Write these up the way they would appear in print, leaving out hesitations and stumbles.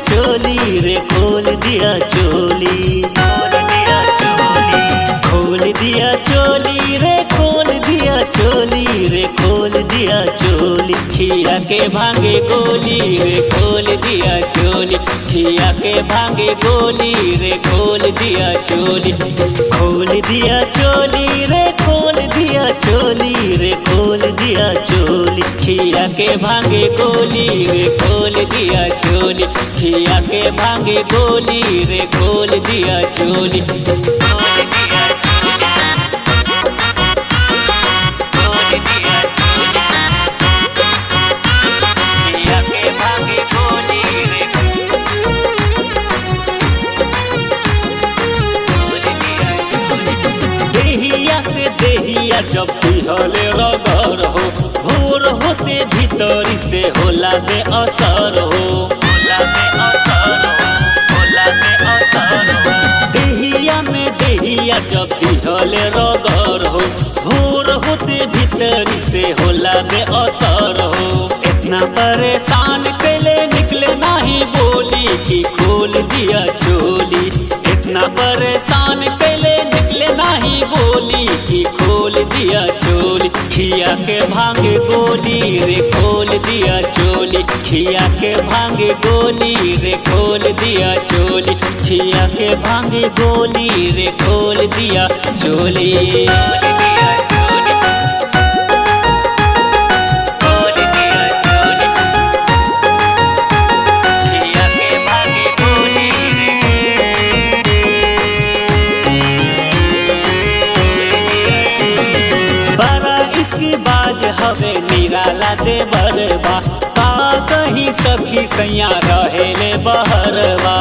चोली रे खोल दिया चोली, खोल दिया चोली रे खोल दिया चोली रे खोल दिया चोली, खिया के भांगे गोली रे खोल दिया चोली, खिया के भांगे गोली रे खोल दिया चोली, खोल दिया चोली रे खोल दिया चोली रे खोल दिया चोली, खिया के भांगे गोली रे खोल दिया चोली, खिया के भांगे गोली रे खोल दिया चोली। देहिया से देहिया जब पिहले रगर हो, भोर होते भीतरी से होला बे असर हो, होला बे असर हो, होला बे असर हो। देहिया में देहिया जब पिहले रगर हो, भोर होते भीतरी से होला बे असर हो। इतना परेशान कैले निकले नाही बोली कि खोल दिया चोली, इतना परेशान कैले निकले नाही बोली कि खोल दिया चोली, खिया के भांगे गोली रे खोल दिया चोली, खिया के भांगे गोली रे खोल दिया चोली, खिया के भांगे गोली रे खोल दिया चोली। इसकी बाज हवे निराला दे बरबा, का कहीं सखी सैया रहेले बहरवा,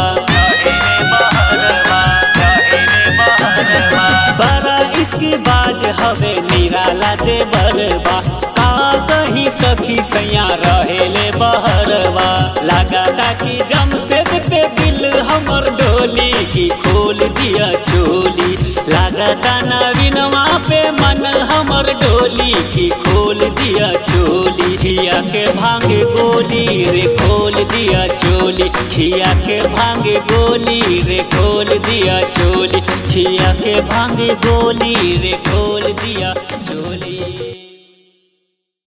बड़ा इसकी बाज हवे निराला दे बरबा, का कहीं सखी सैया रहेले बहरवा। लगाता कि जमशेद पे दिल हमर डोली कि खोल दिया चोली, लगाता नवीनवा पे मन हमर डोली कि खोल दिया चोली, खिया के भांगे गोली रे खोल दिया चोली, खिया के भांगे गोली रे खोल दिया चोली, खिया के भांगे गोली रे खोल दिया।